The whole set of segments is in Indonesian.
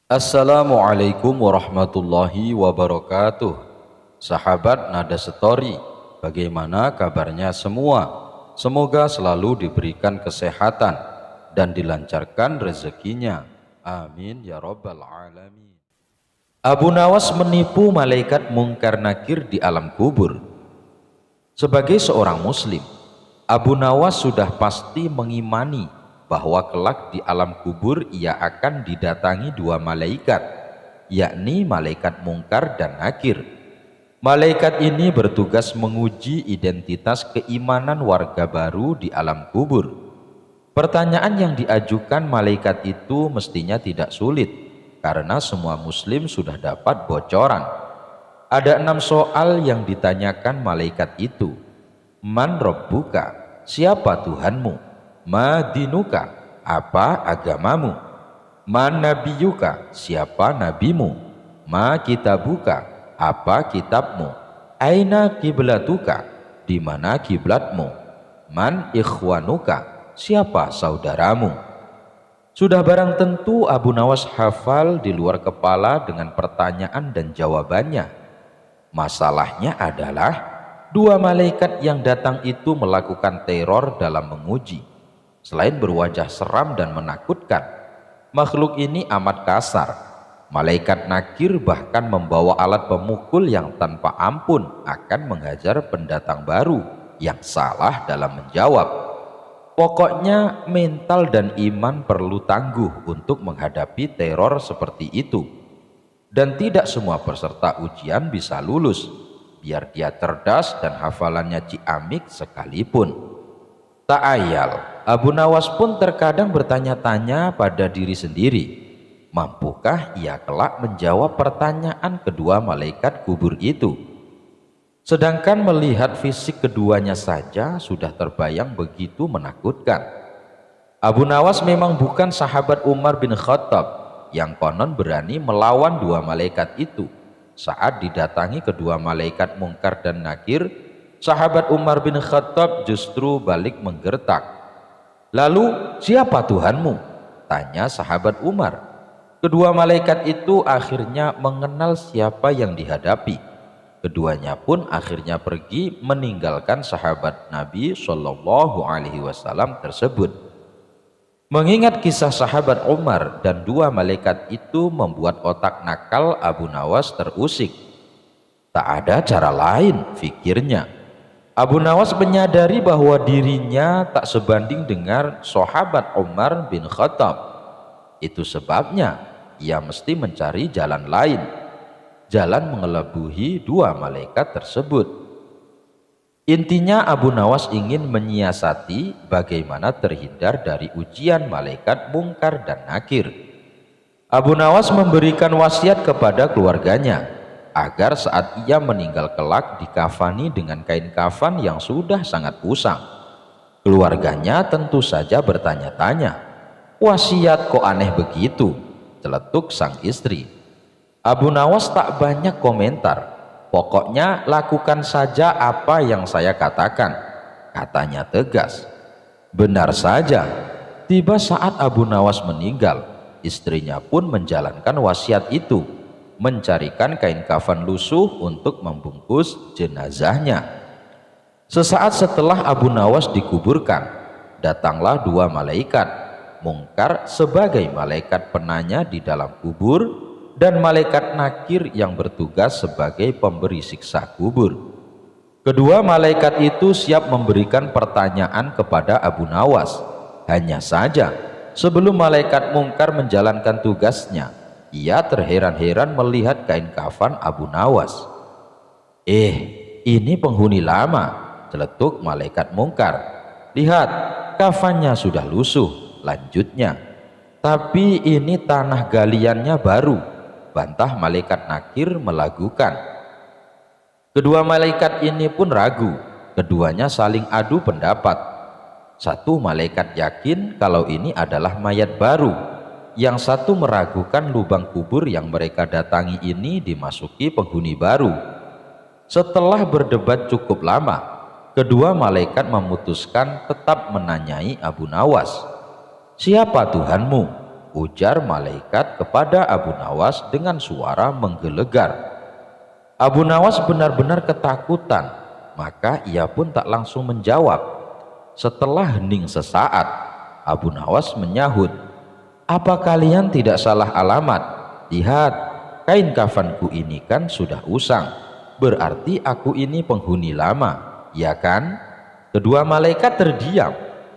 Assalamualaikum warahmatullahi wabarakatuh. Sahabat Nada Story, bagaimana kabarnya semua? Semoga selalu diberikan kesehatan dan dilancarkan rezekinya. Amin ya rabbal alamin. Abu Nawas menipu malaikat mungkar nakir di alam kubur. Sebagai seorang muslim, Abu Nawas sudah pasti mengimani bahwa kelak di alam kubur ia akan didatangi dua malaikat, yakni malaikat mungkar dan nakir. Malaikat ini bertugas menguji identitas keimanan warga baru di alam kubur. Pertanyaan yang diajukan malaikat itu mestinya tidak sulit, karena semua muslim sudah dapat bocoran. Ada 6 soal yang ditanyakan malaikat itu. Man Rabbuka, siapa Tuhanmu? Ma dinuka, apa agamamu? Man nabiyuka, siapa nabimu? Ma kitabuka, apa kitabmu? Aina kiblatuka, di mana kiblatmu? Man ikhwanuka, siapa saudaramu? Sudah barang tentu Abu Nawas hafal di luar kepala dengan pertanyaan dan jawabannya. Masalahnya adalah dua malaikat yang datang itu melakukan teror dalam menguji. Selain berwajah seram dan menakutkan, makhluk ini amat kasar. Malaikat nakir bahkan membawa alat pemukul yang tanpa ampun akan menghajar pendatang baru yang salah dalam menjawab. Pokoknya mental dan iman perlu tangguh untuk menghadapi teror seperti itu. Dan tidak semua peserta ujian bisa lulus, biar dia cerdas dan hafalannya ciamik sekalipun. Tak ayal, Abu Nawas pun terkadang bertanya-tanya pada diri sendiri, mampukah ia kelak menjawab pertanyaan kedua malaikat kubur itu? Sedangkan melihat fisik keduanya saja sudah terbayang begitu menakutkan. Abu Nawas memang bukan sahabat Umar bin Khattab yang konon berani melawan dua malaikat itu. Saat didatangi kedua malaikat mungkar dan nakir, sahabat Umar bin Khattab justru balik menggertak. Lalu, siapa Tuhanmu? Tanya sahabat Umar. Kedua malaikat itu akhirnya mengenal siapa yang dihadapi. Keduanya pun akhirnya pergi meninggalkan sahabat Nabi Shallallahu Alaihi Wasallam tersebut. Mengingat kisah sahabat Umar dan dua malaikat itu membuat otak nakal Abu Nawas terusik. Tak ada cara lain, pikirnya. Abu Nawas menyadari bahwa dirinya tak sebanding dengan sahabat Umar bin Khattab. Itu sebabnya ia mesti mencari jalan lain, jalan mengelabuhi dua malaikat tersebut. Intinya Abu Nawas ingin menyiasati bagaimana terhindar dari ujian malaikat mungkar dan nakir. Abu Nawas memberikan wasiat kepada keluarganya agar saat ia meninggal kelak dikafani dengan kain kafan yang sudah sangat usang. Keluarganya tentu saja bertanya-tanya, wasiat kok aneh begitu? Celetuk sang istri. Abu Nawas tak banyak komentar. Pokoknya lakukan saja apa yang saya katakan, katanya tegas. Benar saja, tiba saat Abu Nawas meninggal, istrinya pun menjalankan wasiat itu, mencarikan kain kafan lusuh untuk membungkus jenazahnya. Sesaat setelah Abu Nawas dikuburkan, datanglah dua malaikat, mungkar sebagai malaikat penanya di dalam kubur dan malaikat nakir yang bertugas sebagai pemberi siksa kubur. Kedua malaikat itu siap memberikan pertanyaan kepada Abu Nawas. Hanya saja sebelum malaikat mungkar menjalankan tugasnya, ia terheran-heran melihat kain kafan Abu Nawas. Ini penghuni lama, celetuk malaikat mungkar. Lihat, kafannya sudah lusuh, lanjutnya. Tapi ini tanah galiannya baru, bantah malaikat nakir melagukan. Kedua malaikat ini pun ragu, keduanya saling adu pendapat. Satu malaikat yakin kalau ini adalah mayat baru, yang satu meragukan lubang kubur yang mereka datangi ini dimasuki penghuni baru. Setelah berdebat cukup lama, kedua malaikat memutuskan tetap menanyai Abu Nawas. Siapa Tuhanmu? ujar malaikat kepada Abu Nawas dengan suara menggelegar. Abu Nawas benar-benar ketakutan, maka ia pun tak langsung menjawab. Setelah hening sesaat, Abu Nawas menyahut, "Apa kalian tidak salah alamat? Lihat, kain kafanku ini kan sudah usang, berarti aku ini penghuni lama, ya kan?" Kedua malaikat terdiam.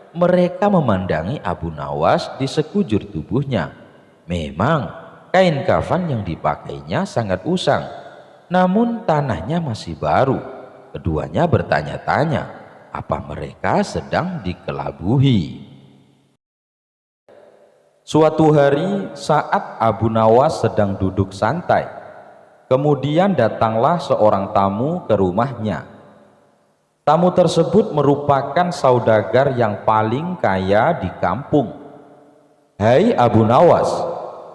Mereka memandangi Abu Nawas di sekujur tubuhnya. Memang kain kafan yang dipakainya sangat usang, namun tanahnya masih baru. Keduanya bertanya-tanya, apa mereka sedang dikelabuhi? Suatu hari saat Abu Nawas sedang duduk santai, kemudian datanglah seorang tamu ke rumahnya. Tamu tersebut merupakan saudagar yang paling kaya di kampung. "Hai Abu Nawas,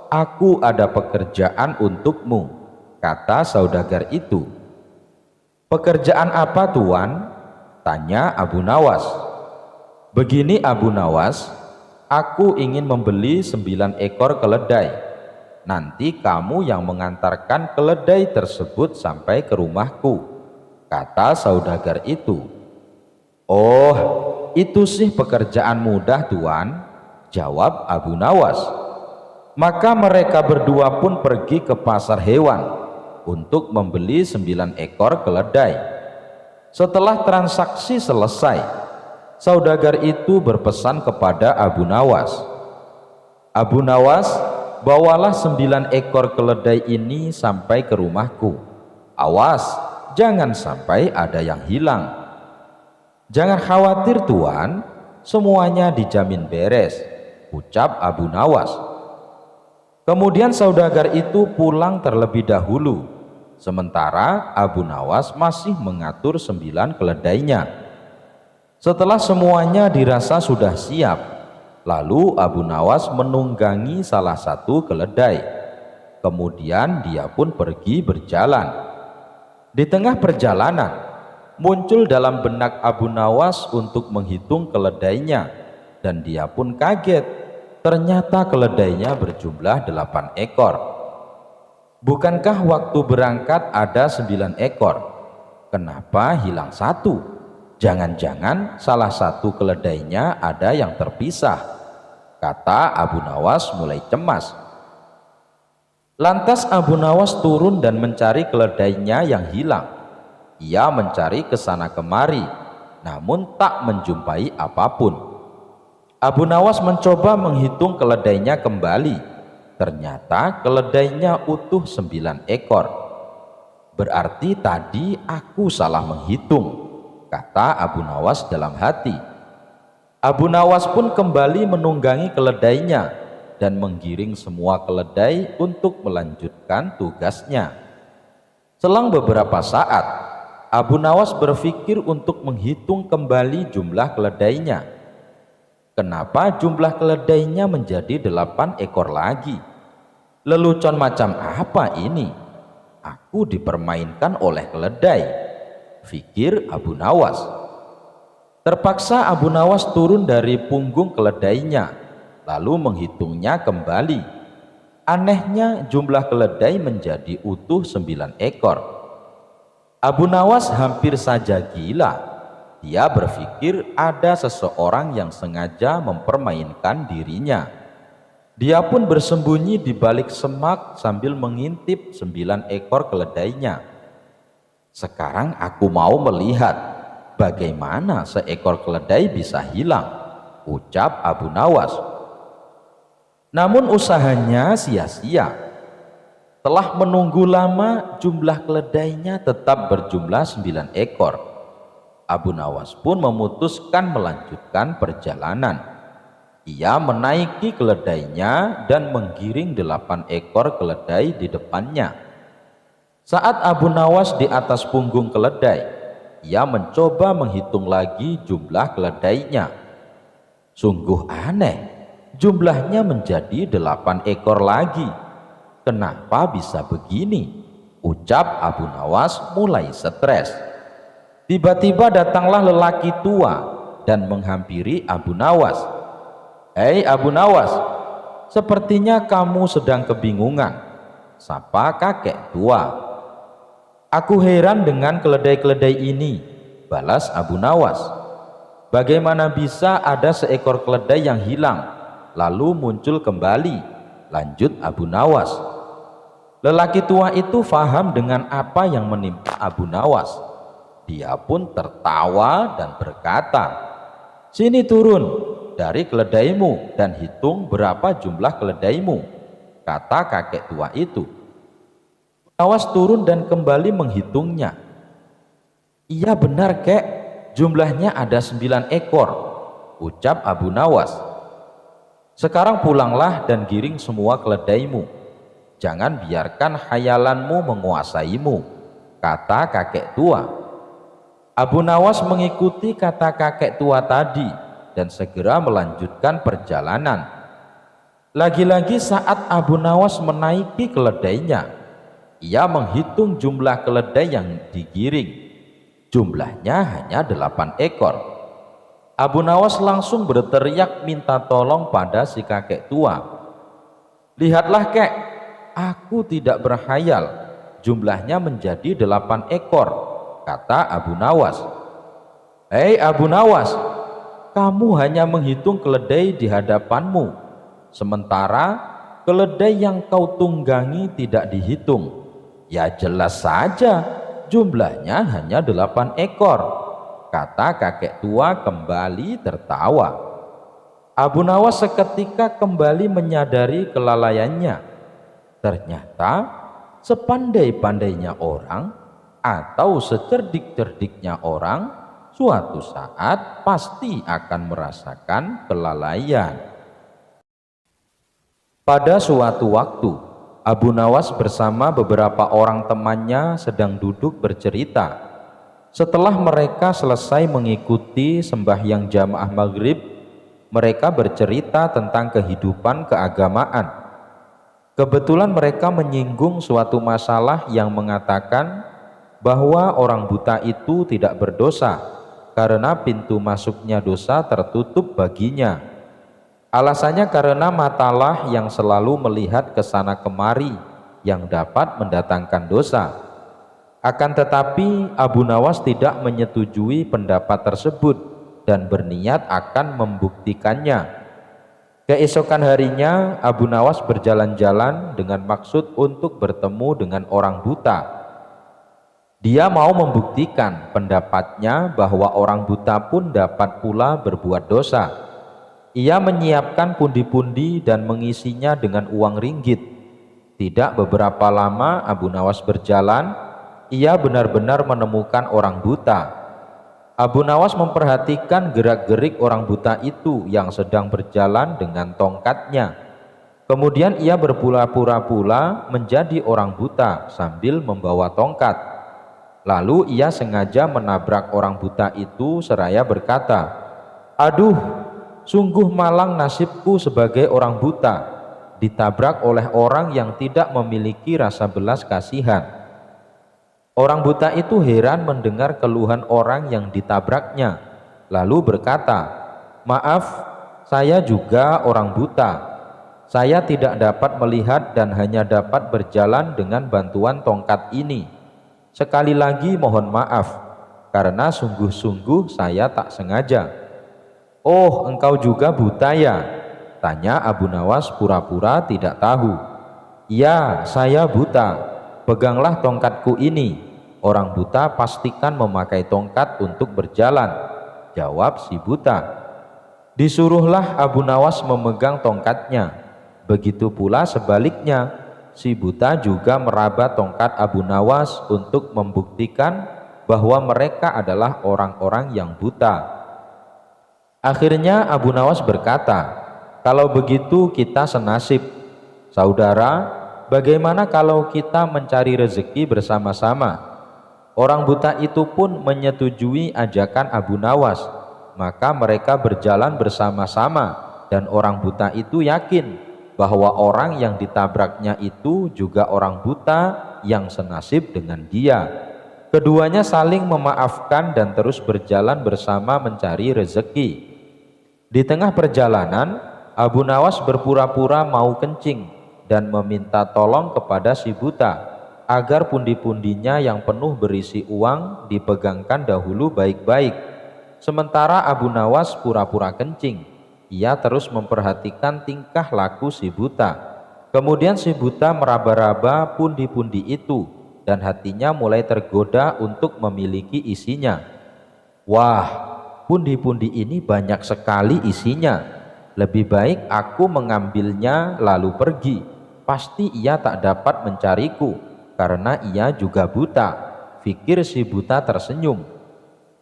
aku ada pekerjaan untukmu," kata saudagar itu. "Pekerjaan apa, Tuan?" tanya Abu Nawas. "Begini Abu Nawas, aku ingin membeli 9 ekor keledai. Nanti kamu yang mengantarkan keledai tersebut sampai ke rumahku," kata saudagar itu. "Oh, itu sih pekerjaan mudah, Tuan," jawab Abu Nawas. Maka mereka berdua pun pergi ke pasar hewan untuk membeli 9 ekor keledai. Setelah transaksi selesai, saudagar itu berpesan kepada Abu Nawas, "Abu Nawas, bawalah 9 ekor keledai ini sampai ke rumahku. Awas, jangan sampai ada yang hilang." "Jangan khawatir Tuan, semuanya dijamin beres," ucap Abu Nawas. Kemudian saudagar itu pulang terlebih dahulu, sementara Abu Nawas masih mengatur 9 keledainya. Setelah semuanya dirasa sudah siap, lalu Abu Nawas menunggangi salah satu keledai. Kemudian dia pun pergi berjalan. Di tengah perjalanan, muncul dalam benak Abu Nawas untuk menghitung keledainya, dan dia pun kaget. Ternyata keledainya berjumlah 8 ekor. Bukankah waktu berangkat ada 9 ekor? Kenapa hilang satu? Jangan-jangan salah satu keledainya ada yang terpisah, kata Abu Nawas mulai cemas. Lantas Abu Nawas turun dan mencari keledainya yang hilang. Ia mencari ke sana kemari, namun tak menjumpai apapun. Abu Nawas mencoba menghitung keledainya kembali. Ternyata keledainya utuh 9 ekor. "Berarti tadi aku salah menghitung," kata Abu Nawas dalam hati. Abu Nawas pun kembali menunggangi keledainya dan menggiring semua keledai untuk melanjutkan tugasnya. Selang beberapa saat, Abu Nawas berpikir untuk menghitung kembali jumlah keledainya. Kenapa jumlah keledainya menjadi 8 ekor lagi? Lelucon macam apa ini? Aku dipermainkan oleh keledai, pikir Abu Nawas. Terpaksa Abu Nawas turun dari punggung keledainya, lalu menghitungnya kembali. Anehnya jumlah keledai menjadi utuh 9 ekor. Abu Nawas hampir saja gila. Dia berpikir ada seseorang yang sengaja mempermainkan dirinya. Dia pun bersembunyi di balik semak sambil mengintip 9 ekor keledainya. "Sekarang aku mau melihat bagaimana seekor keledai bisa hilang," ucap Abu Nawas. Namun usahanya sia-sia. Telah menunggu lama, jumlah keledainya tetap berjumlah 9 ekor. Abu Nawas pun memutuskan melanjutkan perjalanan. Ia menaiki keledainya dan menggiring 8 ekor keledai di depannya. Saat Abu Nawas di atas punggung keledai, ia mencoba menghitung lagi jumlah keledainya. Sungguh aneh, jumlahnya menjadi 8 ekor lagi. Kenapa bisa begini? Ucap Abu Nawas mulai stres. Tiba-tiba datanglah lelaki tua dan menghampiri Abu Nawas. "Hei Abu Nawas, sepertinya kamu sedang kebingungan, sapa kakek tua. Aku heran dengan keledai-keledai ini, balas Abu Nawas. Bagaimana bisa ada seekor keledai yang hilang lalu muncul kembali, lanjut Abu Nawas. Lelaki tua itu faham dengan apa yang menimpa Abu Nawas. Dia pun tertawa dan berkata, "Sini turun dari keledaimu dan hitung berapa jumlah keledaimu," kata kakek tua itu. Nawas turun dan kembali menghitungnya. "Iya benar kek, jumlahnya ada 9 ekor, ucap Abu Nawas. "Sekarang pulanglah dan giring semua keledaimu. Jangan biarkan khayalanmu menguasaimu," kata kakek tua. Abu Nawas mengikuti kata kakek tua tadi dan segera melanjutkan perjalanan. Lagi-lagi saat Abu Nawas menaiki keledainya, ia menghitung jumlah keledai yang digiring. Jumlahnya hanya 8 ekor. Abu Nawas langsung berteriak minta tolong pada si kakek tua. "Lihatlah kek, aku tidak berkhayal, jumlahnya menjadi 8 ekor, kata Abu Nawas. "Hei Abu Nawas, kamu hanya menghitung keledai di hadapanmu, sementara keledai yang kau tunggangi tidak dihitung. Ya jelas saja jumlahnya hanya 8 ekor, kata kakek tua kembali tertawa. Abu Nawas seketika kembali menyadari kelalaiannya. Ternyata sepandai-pandainya orang atau secerdik-cerdiknya orang, suatu saat pasti akan merasakan kelalaian. Pada suatu waktu, Abu Nawas bersama beberapa orang temannya sedang duduk bercerita. Setelah mereka selesai mengikuti sembahyang jamaah maghrib, mereka bercerita tentang kehidupan keagamaan. Kebetulan mereka menyinggung suatu masalah yang mengatakan bahwa orang buta itu tidak berdosa karena pintu masuknya dosa tertutup baginya. Alasannya karena matalah yang selalu melihat ke sana kemari yang dapat mendatangkan dosa. Akan tetapi Abu Nawas tidak menyetujui pendapat tersebut dan berniat akan membuktikannya. Keesokan harinya Abu Nawas berjalan-jalan dengan maksud untuk bertemu dengan orang buta. Dia mau membuktikan pendapatnya bahwa orang buta pun dapat pula berbuat dosa. Ia menyiapkan pundi-pundi dan mengisinya dengan uang ringgit. Tidak beberapa lama Abu Nawas berjalan, ia benar-benar menemukan orang buta. Abu Nawas memperhatikan gerak-gerik orang buta itu yang sedang berjalan dengan tongkatnya. Kemudian ia berpura-pura pula menjadi orang buta sambil membawa tongkat. Lalu ia sengaja menabrak orang buta itu seraya berkata, "Aduh, sungguh malang nasibku sebagai orang buta, ditabrak oleh orang yang tidak memiliki rasa belas kasihan." Orang buta itu heran mendengar keluhan orang yang ditabraknya, lalu berkata, "Maaf, saya juga orang buta. Saya tidak dapat melihat dan hanya dapat berjalan dengan bantuan tongkat ini. Sekali lagi mohon maaf, karena sungguh-sungguh saya tak sengaja." "Oh, engkau juga buta ya?" tanya Abu Nawas pura-pura tidak tahu. "Ya, saya buta. Peganglah tongkatku ini. Orang buta pastikan memakai tongkat untuk berjalan," jawab si buta. Disuruhlah Abu Nawas memegang tongkatnya. Begitu pula sebaliknya, si buta juga meraba tongkat Abu Nawas untuk membuktikan bahwa mereka adalah orang-orang yang buta. Akhirnya Abu Nawas berkata, "Kalau begitu kita senasib. Saudara, bagaimana kalau kita mencari rezeki bersama-sama?" Orang buta itu pun menyetujui ajakan Abu Nawas. Maka mereka berjalan bersama-sama dan orang buta itu yakin bahwa orang yang ditabraknya itu juga orang buta yang senasib dengan dia. Keduanya saling memaafkan dan terus berjalan bersama mencari rezeki. Di tengah perjalanan, Abu Nawas berpura-pura mau kencing dan meminta tolong kepada si buta agar pundi-pundinya yang penuh berisi uang dipegangkan dahulu baik-baik. Sementara Abu Nawas pura-pura kencing, ia terus memperhatikan tingkah laku si buta. Kemudian si buta meraba-raba pundi-pundi itu dan hatinya mulai tergoda untuk memiliki isinya. Wah, pundi-pundi ini banyak sekali isinya. Lebih baik aku mengambilnya lalu pergi. Pasti ia tak dapat mencariku, karena ia juga buta. Fikir si buta tersenyum.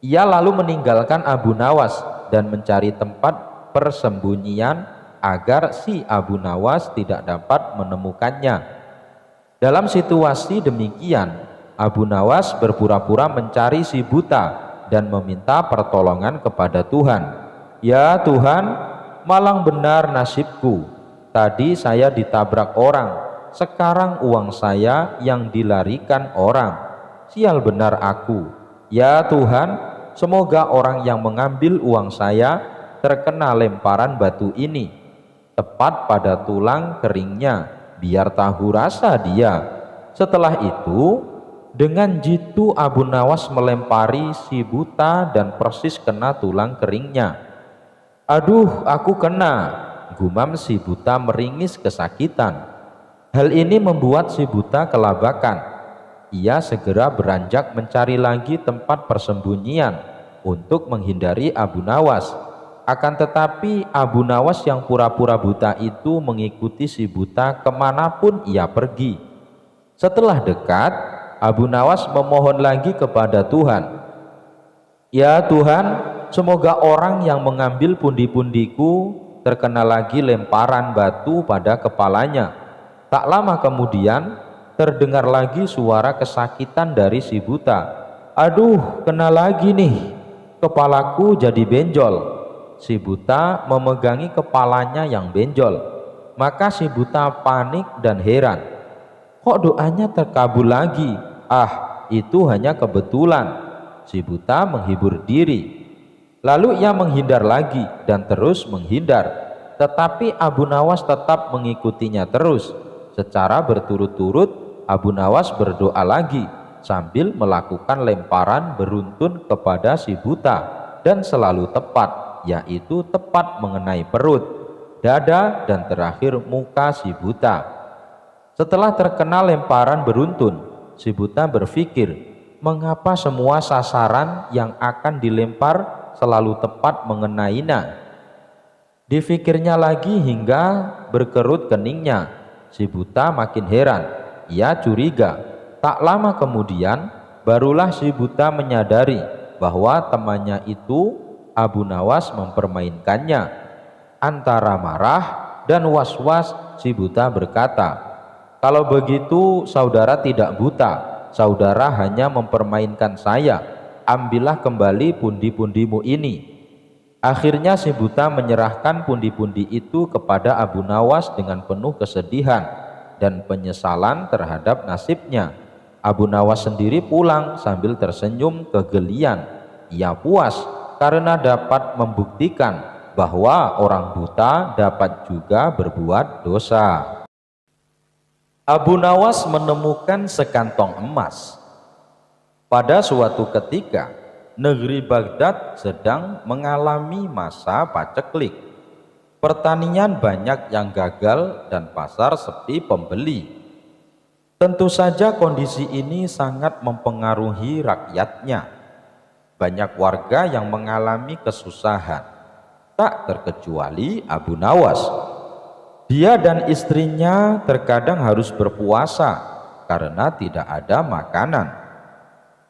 Ia lalu meninggalkan Abu Nawas dan mencari tempat persembunyian agar si Abu Nawas tidak dapat menemukannya. Dalam situasi demikian, Abu Nawas berpura-pura mencari si buta dan meminta pertolongan kepada Tuhan. Ya Tuhan, malang benar nasibku. Tadi saya ditabrak orang, sekarang uang saya yang dilarikan orang. Sial benar aku. Ya Tuhan, semoga orang yang mengambil uang saya terkena lemparan batu ini, tepat pada tulang keringnya, biar tahu rasa dia. Setelah itu, dengan jitu Abu Nawas melempari si buta dan persis kena tulang keringnya. Aduh, aku kena, gumam si buta meringis kesakitan. Hal ini membuat si buta kelabakan. Ia segera beranjak mencari lagi tempat persembunyian untuk menghindari Abu Nawas. Akan tetapi Abu Nawas yang pura-pura buta itu mengikuti si buta kemanapun ia pergi. Setelah dekat, Abu Nawas memohon lagi kepada Tuhan. Ya Tuhan, semoga orang yang mengambil pundi-pundiku terkena lagi lemparan batu pada kepalanya. Tak lama kemudian terdengar lagi suara kesakitan dari si buta. Aduh, kena lagi nih, kepalaku jadi benjol. Si buta memegangi kepalanya yang benjol. Maka si buta panik dan heran. Kok doanya terkabul lagi? Ah, itu hanya kebetulan. Si buta menghibur diri. Lalu ia menghindar lagi dan terus menghindar. Tetapi Abu Nawas tetap mengikutinya terus. Secara berturut-turut Abu Nawas berdoa lagi sambil melakukan lemparan beruntun kepada si buta dan selalu tepat, yaitu tepat mengenai perut, dada, dan terakhir muka si buta. Setelah terkena lemparan beruntun, si buta berpikir, mengapa semua sasaran yang akan dilempar selalu tepat mengenainya? Difikirnya lagi hingga berkerut keningnya. Si buta makin heran. Ia curiga. Tak lama kemudian, barulah si buta menyadari bahwa temannya itu Abu Nawas mempermainkannya. Antara marah dan was-was, si buta berkata, kalau begitu saudara tidak buta, saudara hanya mempermainkan saya. Ambillah kembali pundi-pundimu ini. Akhirnya si buta menyerahkan pundi-pundi itu kepada Abu Nawas dengan penuh kesedihan dan penyesalan terhadap nasibnya. Abu Nawas sendiri pulang sambil tersenyum kegelian. Ia puas karena dapat membuktikan bahwa orang buta dapat juga berbuat dosa. Abu Nawas menemukan sekantong emas. Pada suatu ketika, negeri Baghdad sedang mengalami masa paceklik. Pertanian banyak yang gagal dan pasar sepi pembeli. Tentu saja kondisi ini sangat mempengaruhi rakyatnya. Banyak warga yang mengalami kesusahan, tak terkecuali Abu Nawas. Dia dan istrinya terkadang harus berpuasa karena tidak ada makanan.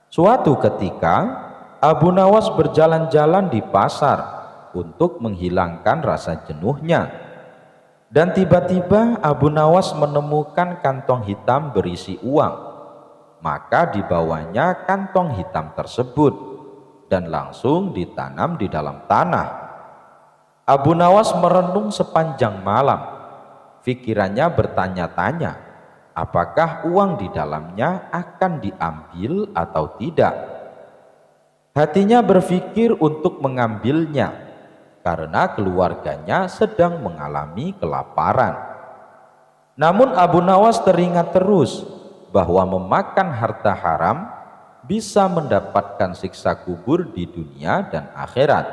Suatu ketika, Abu Nawas berjalan-jalan di pasar untuk menghilangkan rasa jenuhnya. Dan tiba-tiba Abu Nawas menemukan kantong hitam berisi uang. Maka dibawanya kantong hitam tersebut dan langsung ditanam di dalam tanah. Abu Nawas merenung sepanjang malam. Pikirannya bertanya-tanya, apakah uang di dalamnya akan diambil atau tidak? Hatinya berpikir untuk mengambilnya. karena keluarganya sedang mengalami kelaparan. Namun Abu Nawas teringat terus bahwa memakan harta haram bisa mendapatkan siksa kubur di dunia dan akhirat.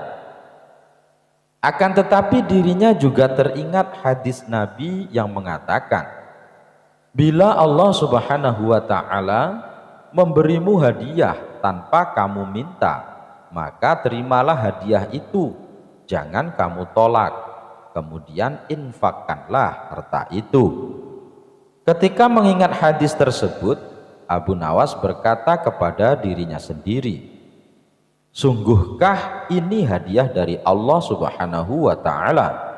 Akan tetapi dirinya juga teringat hadis Nabi yang mengatakan, bila Allah Subhanahu wa ta'ala memberimu hadiah tanpa kamu minta, maka terimalah hadiah itu, jangan kamu tolak, kemudian infakkanlah harta itu. Ketika mengingat hadis tersebut, Abu Nawas berkata kepada dirinya sendiri, sungguhkah ini hadiah dari Allah Subhanahu wa ta'ala,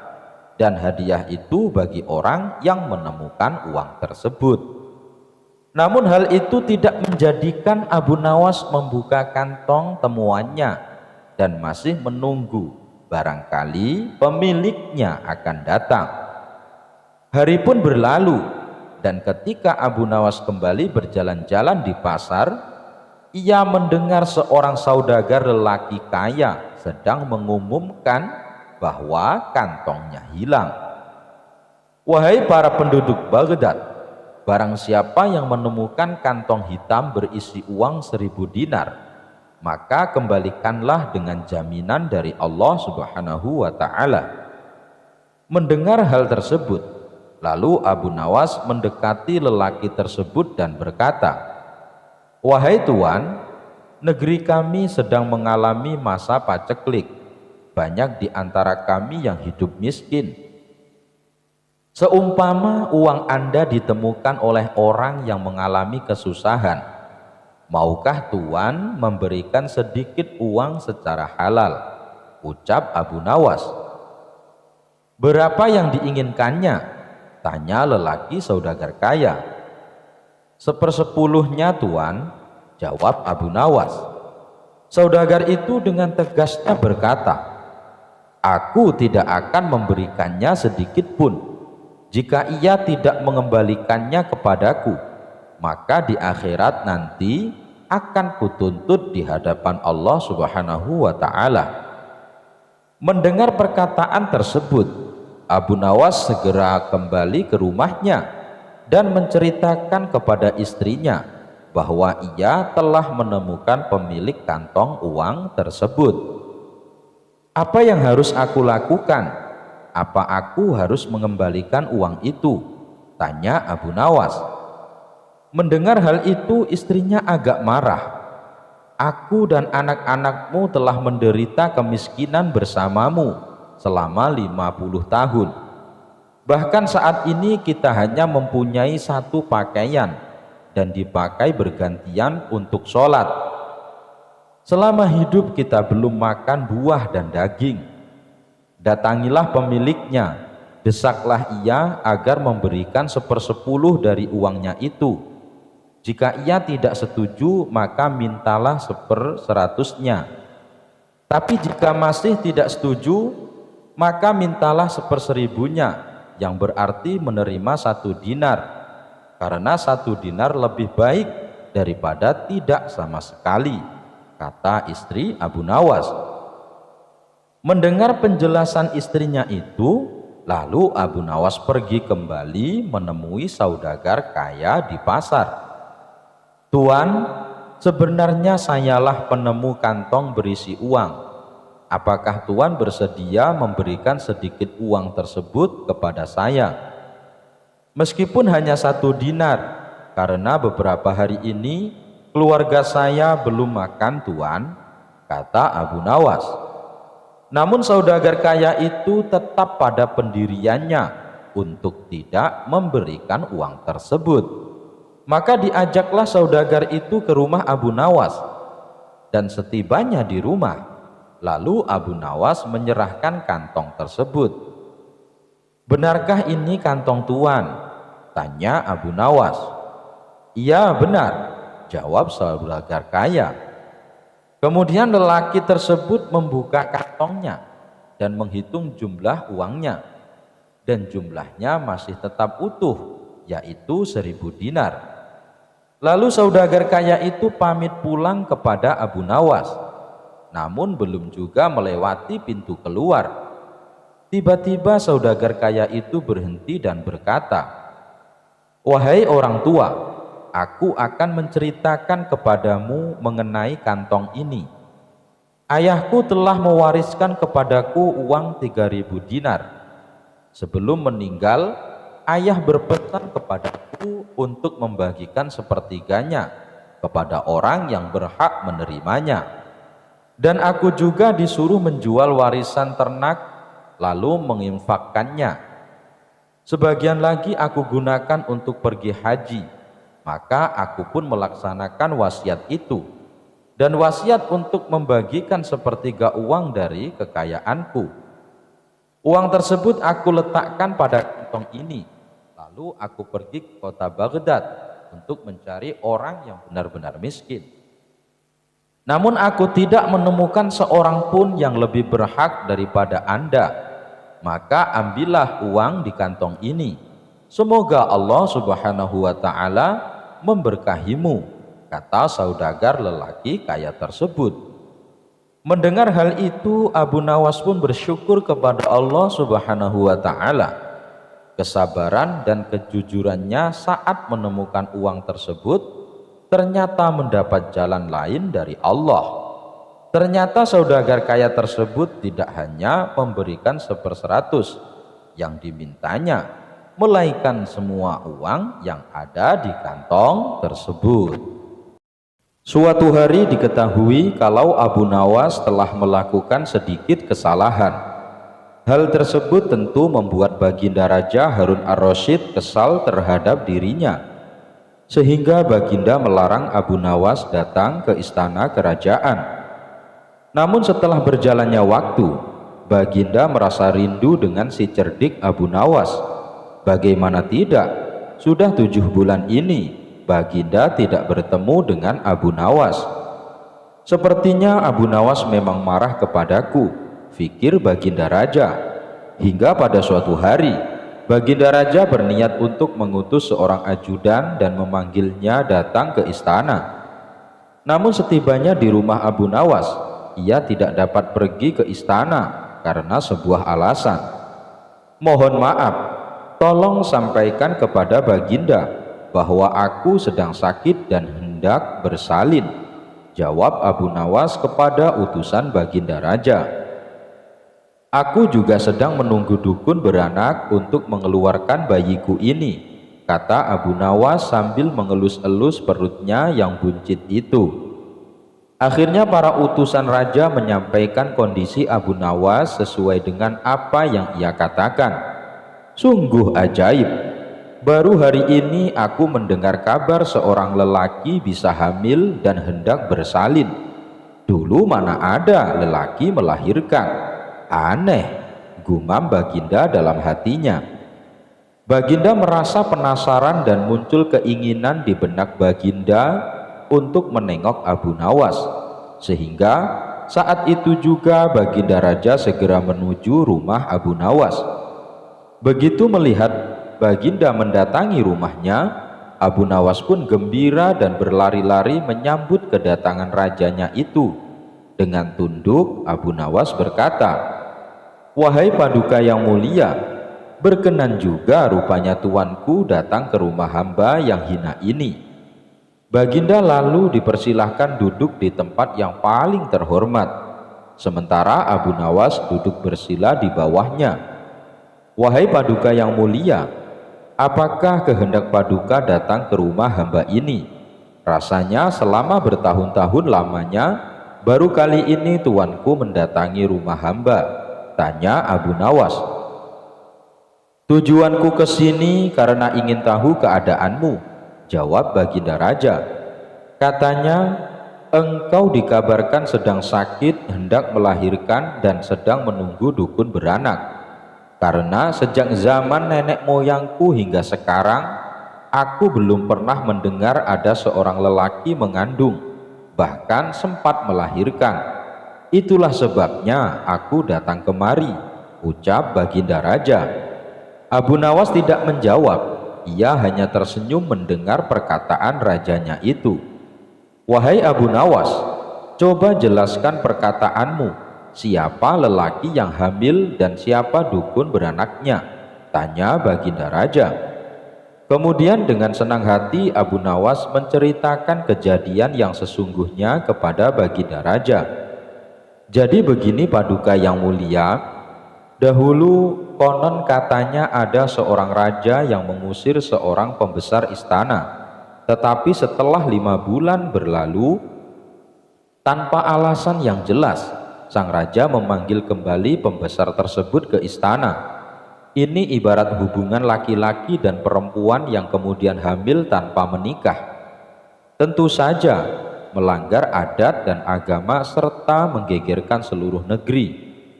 dan hadiah itu bagi orang yang menemukan uang tersebut. Namun hal itu tidak menjadikan Abu Nawas membuka kantong temuannya dan masih menunggu barangkali pemiliknya akan datang. Hari pun berlalu, dan ketika Abu Nawas kembali berjalan-jalan di pasar, ia mendengar seorang saudagar lelaki kaya sedang mengumumkan bahwa kantongnya hilang. Wahai para penduduk Baghdad, barang siapa yang menemukan kantong hitam berisi uang 1000 dinar, maka kembalikanlah dengan jaminan dari Allah Subhanahu wa ta'ala. Mendengar hal tersebut, lalu Abu Nawas mendekati lelaki tersebut dan berkata, wahai tuan, negeri kami sedang mengalami masa paceklik. Banyak di antara kami yang hidup miskin. Seumpama uang Anda ditemukan oleh orang yang mengalami kesusahan, maukah tuan memberikan sedikit uang secara halal? Ucap Abu Nawas. Berapa yang diinginkannya? Tanya lelaki saudagar kaya. 1/10-nya tuan, jawab Abu Nawas. Saudagar itu dengan tegasnya berkata, aku tidak akan memberikannya sedikit pun. Jika ia tidak mengembalikannya kepadaku, maka di akhirat nanti akan kutuntut di hadapan Allah Subhanahu wa ta'ala. Mendengar perkataan tersebut, Abu Nawas segera kembali ke rumahnya dan menceritakan kepada istrinya bahwa ia telah menemukan pemilik kantong uang tersebut. Apa yang harus aku lakukan? Apa aku harus mengembalikan uang itu? Tanya Abu Nawas. Mendengar hal itu, istrinya agak marah. Aku dan anak-anakmu telah menderita kemiskinan bersamamu selama 50 tahun. Bahkan saat ini kita hanya mempunyai satu pakaian dan dipakai bergantian untuk sholat. Selama hidup kita belum makan buah dan daging. Datangilah pemiliknya, desaklah ia agar memberikan 1/10 dari uangnya itu. Jika ia tidak setuju, maka mintalah 1/100-nya. Tapi jika masih tidak setuju, maka mintalah 1/1000-nya, yang berarti menerima 1 dinar, karena 1 dinar lebih baik daripada tidak sama sekali, kata istri Abu Nawas. Mendengar penjelasan istrinya itu, lalu Abu Nawas pergi kembali menemui saudagar kaya di pasar. Tuan, sebenarnya sayalah penemu kantong berisi uang. Apakah tuan bersedia memberikan sedikit uang tersebut kepada saya? Meskipun hanya 1 dinar, karena beberapa hari ini keluarga saya belum makan tuan, kata Abu Nawas. Namun saudagar kaya itu tetap pada pendiriannya untuk tidak memberikan uang tersebut. Maka diajaklah saudagar itu ke rumah Abu Nawas. Dan setibanya di rumah, lalu Abu Nawas menyerahkan kantong tersebut. Benarkah ini kantong tuan? Tanya Abu Nawas. Iya benar, jawab saudagar kaya. Kemudian lelaki tersebut membuka kantongnya dan menghitung jumlah uangnya, dan jumlahnya masih tetap utuh, yaitu 1000 dinar. Lalu saudagar kaya itu pamit pulang kepada Abu Nawas. namun belum juga melewati pintu keluar. Tiba-tiba saudagar kaya itu berhenti dan berkata, "Wahai orang tua, aku akan menceritakan kepadamu mengenai kantong ini. Ayahku telah mewariskan kepadaku uang 3.000 dinar. Sebelum meninggal, ayah berpesan kepadaku untuk membagikan sepertiganya kepada orang yang berhak menerimanya. Dan aku juga disuruh menjual warisan ternak lalu menginfakkannya. Sebagian lagi aku gunakan untuk pergi haji, maka aku pun melaksanakan wasiat itu, dan wasiat untuk membagikan sepertiga uang dari kekayaanku. Uang tersebut aku letakkan pada kantong ini, lalu aku pergi ke kota Baghdad untuk mencari orang yang benar-benar miskin. Namun aku tidak menemukan seorang pun yang lebih berhak daripada Anda. Maka ambillah uang di kantong ini. Semoga Allah Subhanahu wa ta'ala memberkahimu," kata saudagar lelaki kaya tersebut. Mendengar hal itu, Abu Nawas pun bersyukur kepada Allah Subhanahu wa ta'ala. Kesabaran dan kejujurannya saat menemukan uang tersebut ternyata mendapat jalan lain dari Allah. Ternyata saudagar kaya tersebut tidak hanya memberikan 1/100 yang dimintanya, melainkan semua uang yang ada di kantong tersebut. Suatu hari diketahui kalau Abu Nawas telah melakukan sedikit kesalahan. Hal tersebut tentu membuat Baginda Raja Harun ar-Rasyid kesal terhadap dirinya, sehingga Baginda melarang Abu Nawas datang ke istana kerajaan. Namun setelah berjalannya waktu, Baginda merasa rindu dengan si cerdik Abu Nawas. Bagaimana tidak, sudah 7 bulan ini Baginda tidak bertemu dengan Abu Nawas. Sepertinya Abu Nawas memang marah kepadaku, fikir Baginda Raja. Hingga pada suatu hari, Baginda Raja berniat untuk mengutus seorang ajudan dan memanggilnya datang ke istana. Namun setibanya di rumah Abu Nawas, ia tidak dapat pergi ke istana karena sebuah alasan. "Mohon maaf, tolong sampaikan kepada Baginda bahwa aku sedang sakit dan hendak bersalin," jawab Abu Nawas kepada utusan Baginda Raja. "Aku juga sedang menunggu dukun beranak untuk mengeluarkan bayiku ini," kata Abu Nawas sambil mengelus-elus perutnya yang buncit itu. Akhirnya para utusan raja menyampaikan kondisi Abu Nawas sesuai dengan apa yang ia katakan. "Sungguh ajaib, baru hari ini aku mendengar kabar seorang lelaki bisa hamil dan hendak bersalin. Dulu mana ada lelaki melahirkan. Aneh," gumam Baginda dalam hatinya. Baginda merasa penasaran dan muncul keinginan di benak Baginda untuk menengok Abu Nawas, sehingga saat itu juga Baginda Raja segera menuju rumah Abu Nawas. Begitu melihat Baginda mendatangi rumahnya, Abu Nawas pun gembira dan berlari-lari menyambut kedatangan rajanya itu. Dengan tunduk, Abu Nawas berkata, "Wahai Paduka yang mulia, berkenan juga rupanya tuanku datang ke rumah hamba yang hina ini." Baginda lalu dipersilahkan duduk di tempat yang paling terhormat, sementara Abu Nawas duduk bersila di bawahnya. "Wahai Paduka yang mulia, apakah kehendak Paduka datang ke rumah hamba ini? Rasanya selama bertahun-tahun lamanya, baru kali ini tuanku mendatangi rumah hamba," tanya Abu Nawas. "Tujuanku ke sini karena ingin tahu keadaanmu," jawab Baginda Raja. "Katanya engkau dikabarkan sedang sakit, hendak melahirkan dan sedang menunggu dukun beranak. Karena sejak zaman nenek moyangku hingga sekarang, aku belum pernah mendengar ada seorang lelaki mengandung, bahkan sempat melahirkan. Itulah sebabnya aku datang kemari," ucap Baginda Raja. Abu Nawas tidak menjawab. Ia hanya tersenyum mendengar perkataan rajanya itu. "Wahai Abu Nawas, Coba jelaskan perkataanmu. Siapa lelaki yang hamil dan siapa dukun beranaknya? Tanya Baginda Raja. Kemudian dengan senang hati Abu Nawas menceritakan kejadian yang sesungguhnya kepada Baginda Raja. Jadi begini Paduka yang mulia, dahulu konon katanya ada seorang raja yang mengusir seorang pembesar istana. Tetapi setelah 5 bulan berlalu, tanpa alasan yang jelas, sang raja memanggil kembali pembesar tersebut ke istana. Ini ibarat hubungan laki-laki dan perempuan yang kemudian hamil tanpa menikah. Tentu saja melanggar adat dan agama serta menggegerkan seluruh negeri,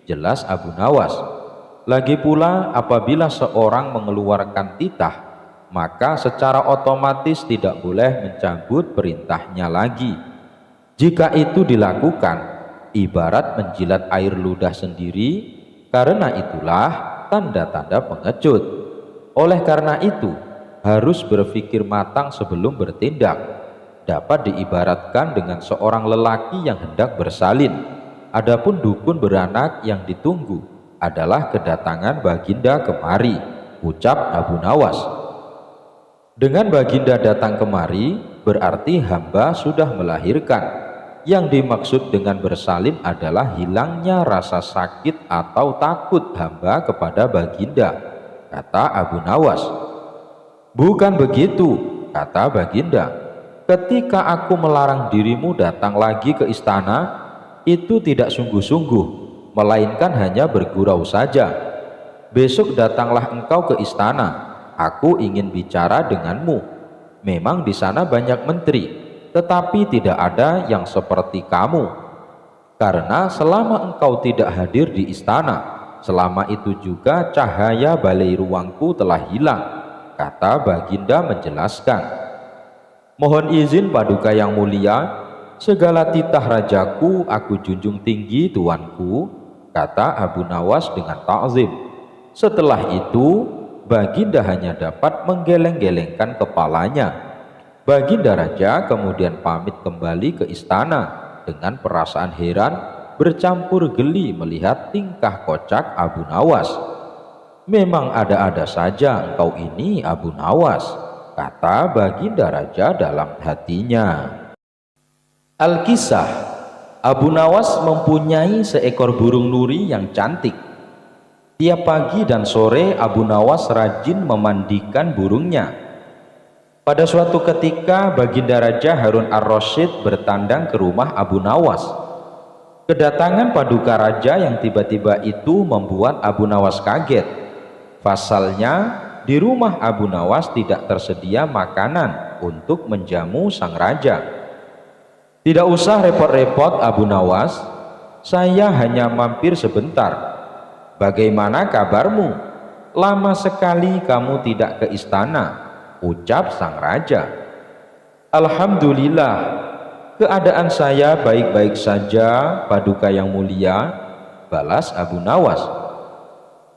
jelas Abu Nawas. Lagi pula apabila seorang mengeluarkan titah, maka secara otomatis tidak boleh mencabut perintahnya lagi. Jika itu dilakukan, ibarat menjilat air ludah sendiri, karena itulah tanda-tanda pengecut. Oleh karena itu, harus berpikir matang sebelum bertindak. Dapat diibaratkan dengan seorang lelaki yang hendak bersalin. Adapun dukun beranak yang ditunggu adalah kedatangan Baginda kemari, ucap Abu Nawas. Dengan Baginda datang kemari, berarti hamba sudah melahirkan. Yang dimaksud dengan bersalin adalah hilangnya rasa sakit atau takut hamba kepada Baginda, kata Abu Nawas. Bukan begitu, kata Baginda. Ketika aku melarang dirimu datang lagi ke istana, itu tidak sungguh-sungguh, melainkan hanya bergurau saja. Besok datanglah engkau ke istana, aku ingin bicara denganmu. Memang di sana banyak menteri, tetapi tidak ada yang seperti kamu. Karena selama engkau tidak hadir di istana, selama itu juga cahaya balai ruangku telah hilang, kata Baginda menjelaskan. Mohon izin Paduka yang mulia, segala titah rajaku aku junjung tinggi tuanku, kata Abu Nawas dengan ta'zim. Setelah itu Baginda hanya dapat menggeleng-gelengkan kepalanya. Baginda Raja kemudian pamit kembali ke istana dengan perasaan heran bercampur geli melihat tingkah kocak Abu Nawas. Memang ada-ada saja engkau ini Abu Nawas, kata Baginda Raja dalam hatinya. Al-Kisah, Abu Nawas mempunyai seekor burung nuri yang cantik. Tiap pagi dan sore Abu Nawas rajin memandikan burungnya. Pada suatu ketika Baginda Raja Harun ar-Rasyid bertandang ke rumah Abu Nawas. Kedatangan Paduka Raja yang tiba-tiba itu membuat Abu Nawas kaget. Pasalnya di rumah Abu Nawas tidak tersedia makanan untuk menjamu sang raja. Tidak usah repot-repot Abu Nawas, saya hanya mampir sebentar. Bagaimana kabarmu? Lama sekali kamu tidak ke istana, ucap sang raja. Alhamdulillah, keadaan saya baik-baik saja, Paduka yang mulia, balas Abu Nawas.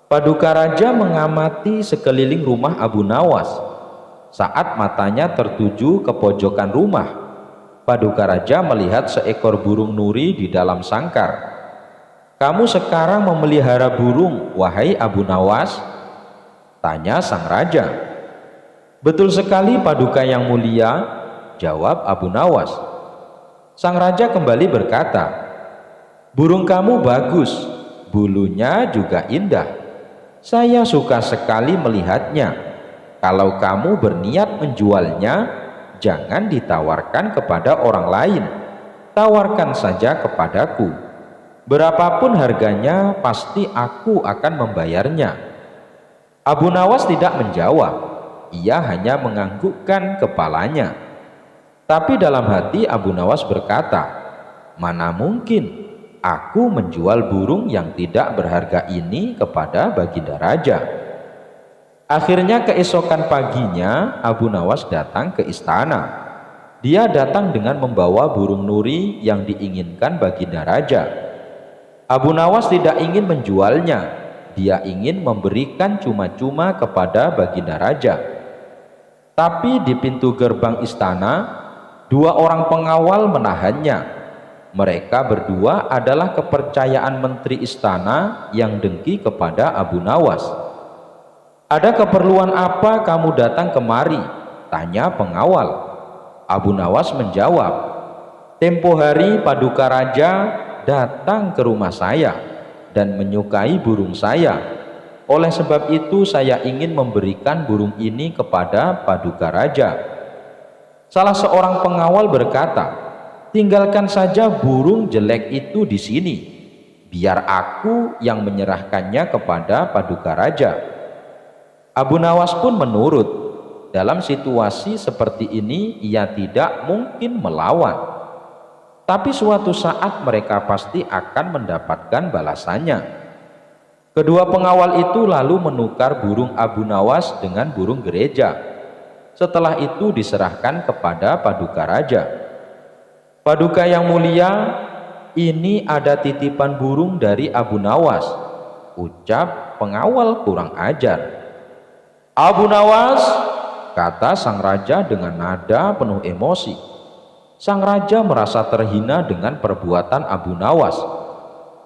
Paduka Raja mengamati sekeliling rumah Abu Nawas. Saat matanya tertuju ke pojokan rumah, Paduka Raja melihat seekor burung nuri di dalam sangkar. Kamu sekarang memelihara burung, wahai Abu Nawas? Tanya sang raja. Betul sekali Paduka yang mulia, jawab Abu Nawas. Sang raja kembali berkata, burung kamu bagus, bulunya juga indah. Saya suka sekali melihatnya. Kalau kamu berniat menjualnya, jangan ditawarkan kepada orang lain, tawarkan saja kepadaku. Berapapun harganya pasti aku akan membayarnya. Abu Nawas tidak menjawab, ia hanya menganggukkan kepalanya. Tapi dalam hati Abu Nawas berkata, mana mungkin aku menjual burung yang tidak berharga ini kepada Baginda Raja. Akhirnya keesokan paginya Abu Nawas datang ke istana. Dia datang dengan membawa burung nuri yang diinginkan Baginda Raja. Abu Nawas tidak ingin menjualnya, dia ingin memberikan cuma-cuma kepada Baginda Raja. Tapi di pintu gerbang istana, 2 orang pengawal menahannya. Mereka berdua adalah kepercayaan menteri istana yang dengki kepada Abu Nawas. "Ada keperluan apa kamu datang kemari?" tanya pengawal. Abu Nawas menjawab, "Tempo hari Paduka Raja datang ke rumah saya dan menyukai burung saya. Oleh sebab itu saya ingin memberikan burung ini kepada Paduka Raja." Salah seorang pengawal berkata, "Tinggalkan saja burung jelek itu di sini. Biar aku yang menyerahkannya kepada Paduka Raja." Abu Nawas pun menurut. Dalam situasi seperti ini ia tidak mungkin melawan. Tapi suatu saat mereka pasti akan mendapatkan balasannya. Kedua pengawal itu lalu menukar burung Abu Nawas dengan burung gereja. Setelah itu diserahkan kepada Paduka Raja. "Paduka yang mulia, ini ada titipan burung dari Abu Nawas," ucap pengawal kurang ajar. "Abu Nawas," kata sang raja dengan nada penuh emosi. Sang raja merasa terhina dengan perbuatan Abu Nawas.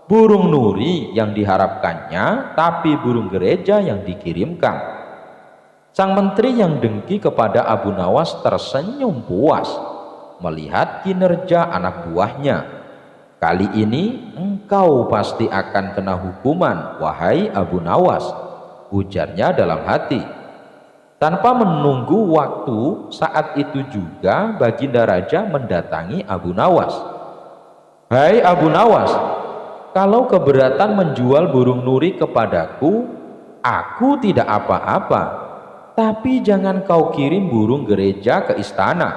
Burung nuri yang diharapkannya, tapi burung gereja yang dikirimkan. Sang menteri yang dengki kepada Abu Nawas tersenyum puas melihat kinerja anak buahnya. "Kali ini engkau pasti akan kena hukuman, wahai Abu Nawas," ujarnya dalam hati. Tanpa menunggu waktu, saat itu juga Baginda Raja mendatangi Abu Nawas. "Hai Abu Nawas, kalau keberatan menjual burung nuri kepadaku, aku tidak apa-apa. Tapi jangan kau kirim burung gereja ke istana.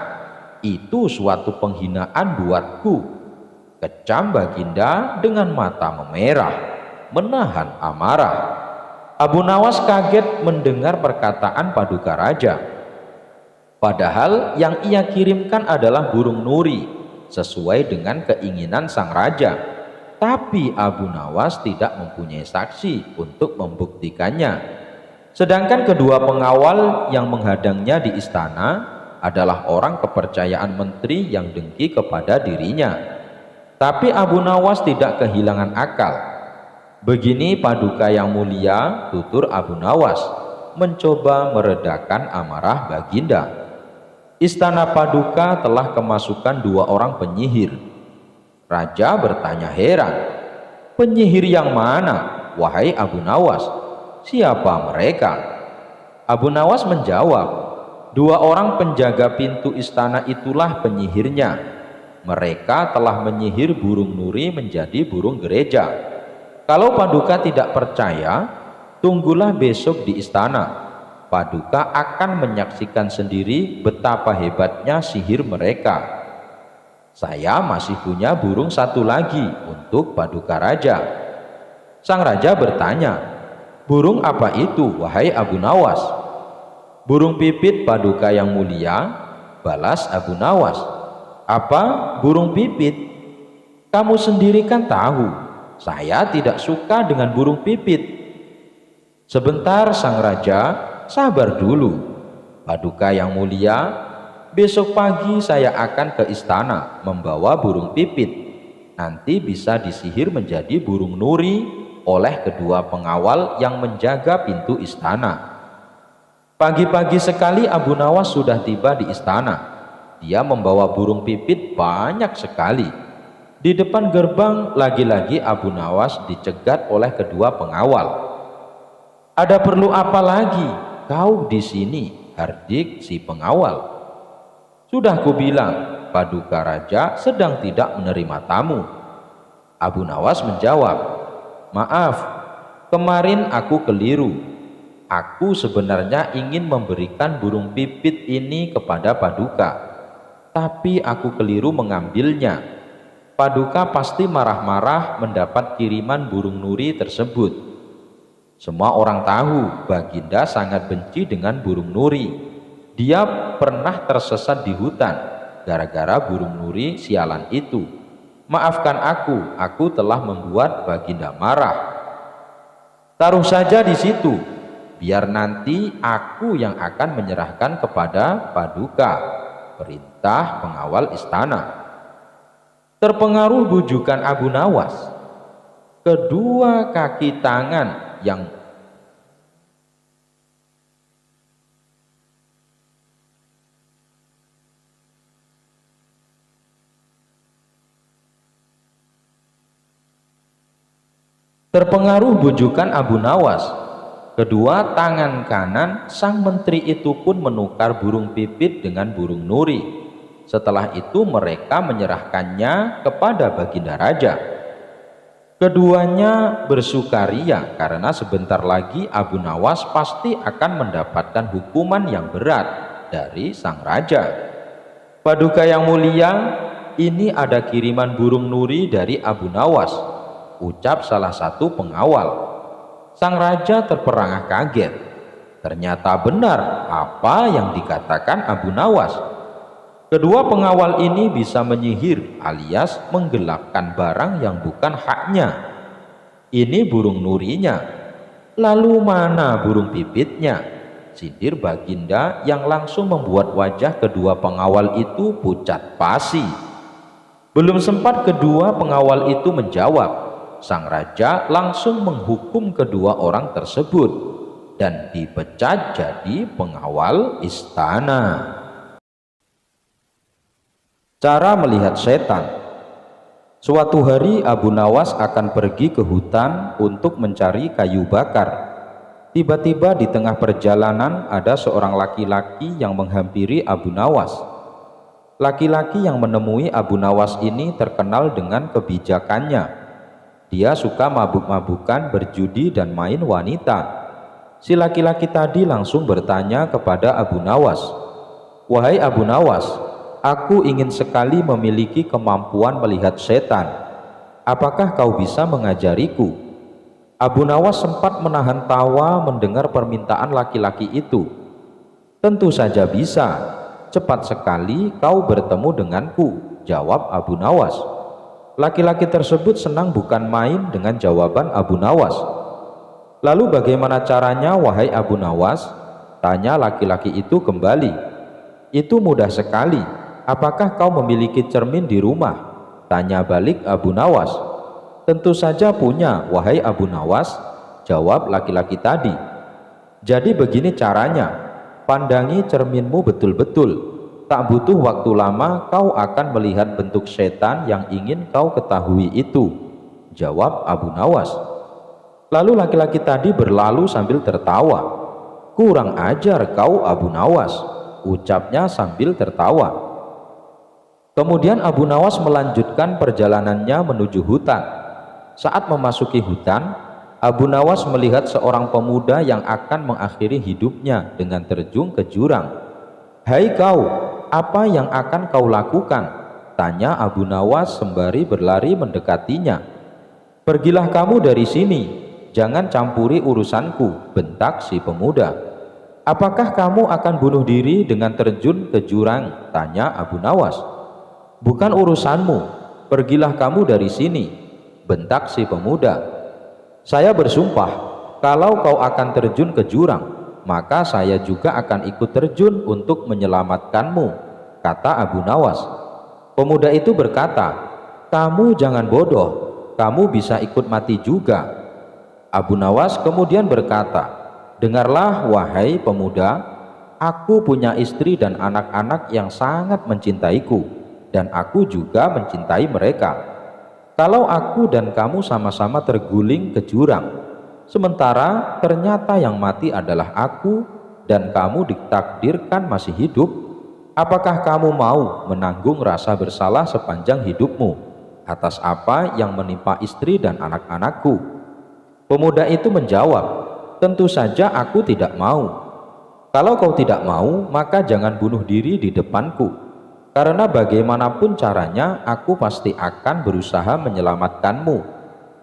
Itu suatu penghinaan buatku," kecam Baginda dengan mata memerah, menahan amarah. Abu Nawas kaget mendengar perkataan Paduka Raja. Padahal yang ia kirimkan adalah burung nuri, sesuai dengan keinginan sang raja. Tapi Abu Nawas tidak mempunyai saksi untuk membuktikannya. Sedangkan kedua pengawal yang menghadangnya di istana adalah orang kepercayaan menteri yang dengki kepada dirinya. Tapi Abu Nawas tidak kehilangan akal. "Begini Paduka yang mulia," tutur Abu Nawas, mencoba meredakan amarah Baginda. "Istana Paduka telah kemasukan 2 orang penyihir." Raja bertanya heran, "Penyihir yang mana, wahai Abu Nawas? Siapa mereka?" Abu Nawas menjawab, "2 orang penjaga pintu istana itulah penyihirnya. Mereka telah menyihir burung nuri menjadi burung gereja. Kalau Paduka tidak percaya, tunggulah besok di istana. Paduka akan menyaksikan sendiri betapa hebatnya sihir mereka. Saya masih punya burung satu lagi untuk Paduka Raja." Sang raja bertanya, "Burung apa itu, wahai Abu Nawas?" "Burung pipit Paduka yang mulia," balas Abu Nawas. "Apa, burung pipit? Kamu sendiri kan tahu, saya tidak suka dengan burung pipit." "Sebentar sang raja, sabar dulu. Paduka yang mulia, besok pagi saya akan ke istana membawa burung pipit. Nanti bisa disihir menjadi burung nuri oleh kedua pengawal yang menjaga pintu istana." Pagi-pagi sekali Abu Nawas sudah tiba di istana. Dia membawa burung pipit banyak sekali. Di depan gerbang lagi-lagi Abu Nawas dicegat oleh kedua pengawal. "Ada perlu apa lagi kau di sini?" hardik si pengawal. "Sudah kubilang, Paduka Raja sedang tidak menerima tamu." Abu Nawas menjawab, "Maaf, kemarin aku keliru. Aku sebenarnya ingin memberikan burung pipit ini kepada Paduka, tapi aku keliru mengambilnya. Paduka pasti marah-marah mendapat kiriman burung nuri tersebut. Semua orang tahu Baginda sangat benci dengan burung nuri. Dia pernah tersesat di hutan gara-gara burung nuri sialan itu. Maafkan aku telah membuat Baginda marah. Taruh saja di situ, biar nanti aku yang akan menyerahkan kepada Paduka," perintah pengawal istana. Terpengaruh bujukan Abu Nawas, kedua kaki tangan yang terpengaruh bujukan Abu Nawas, kedua tangan kanan sang menteri itu pun menukar burung pipit dengan burung nuri. Setelah itu mereka menyerahkannya kepada Baginda Raja. Keduanya bersukaria karena sebentar lagi Abu Nawas pasti akan mendapatkan hukuman yang berat dari sang raja. Paduka yang mulia, ini ada kiriman burung nuri dari Abu Nawas, ucap salah satu pengawal. Sang raja terperangah kaget. Ternyata benar apa yang dikatakan Abu Nawas. Kedua pengawal ini bisa menyihir alias menggelapkan barang yang bukan haknya. Ini burung nurinya. Lalu mana burung pipitnya? Sindir Baginda yang langsung membuat wajah kedua pengawal itu pucat pasi. Belum sempat kedua pengawal itu menjawab, sang raja langsung menghukum kedua orang tersebut dan dipecat jadi pengawal istana. Cara melihat setan. Suatu hari Abu Nawas akan pergi ke hutan untuk mencari kayu bakar. Tiba-tiba di tengah perjalanan ada seorang laki-laki yang menghampiri Abu Nawas. Laki-laki yang menemui Abu Nawas ini terkenal dengan kebijakannya. Dia suka mabuk-mabukan, berjudi dan main wanita. Si laki-laki tadi langsung bertanya kepada Abu Nawas, "Wahai Abu Nawas, aku ingin sekali memiliki kemampuan melihat setan. Apakah kau bisa mengajariku?" Abu Nawas sempat menahan tawa mendengar permintaan laki-laki itu. "Tentu saja bisa. Cepat sekali kau bertemu denganku," jawab Abu Nawas. Laki-laki tersebut senang bukan main dengan jawaban Abu Nawas. "Lalu bagaimana caranya, wahai Abu Nawas?" tanya laki-laki itu kembali. "Itu mudah sekali. Apakah kau memiliki cermin di rumah?" tanya balik Abu Nawas. "Tentu saja punya, wahai Abu Nawas," jawab laki-laki tadi. "Jadi begini caranya, pandangi cerminmu betul-betul. Tak butuh waktu lama kau akan melihat bentuk setan yang ingin kau ketahui itu," jawab Abu Nawas. Lalu laki-laki tadi berlalu sambil tertawa. "Kurang ajar kau Abu Nawas," ucapnya sambil tertawa. Kemudian Abu Nawas melanjutkan perjalanannya menuju hutan. Saat memasuki hutan, Abu Nawas melihat seorang pemuda yang akan mengakhiri hidupnya dengan terjun ke jurang. "Hai kau, apa yang akan kau lakukan?" tanya Abu Nawas sembari berlari mendekatinya. "Pergilah kamu dari sini, jangan campuri urusanku," bentak si pemuda. "Apakah kamu akan bunuh diri dengan terjun ke jurang?" tanya Abu Nawas. "Bukan urusanmu, pergilah kamu dari sini," bentak si pemuda. "Saya bersumpah, kalau kau akan terjun ke jurang, maka saya juga akan ikut terjun untuk menyelamatkanmu," kata Abu Nawas. Pemuda itu berkata, "Kamu jangan bodoh, kamu bisa ikut mati juga." Abu Nawas kemudian berkata, "Dengarlah wahai pemuda, aku punya istri dan anak-anak yang sangat mencintaiku, dan aku juga mencintai mereka. Kalau aku dan kamu sama-sama terguling ke jurang, sementara ternyata yang mati adalah aku dan kamu ditakdirkan masih hidup, apakah kamu mau menanggung rasa bersalah sepanjang hidupmu atas apa yang menimpa istri dan anak-anakku?" Pemuda itu menjawab, "Tentu saja aku tidak mau." "Kalau kau tidak mau, maka jangan bunuh diri di depanku. Karena bagaimanapun caranya, aku pasti akan berusaha menyelamatkanmu,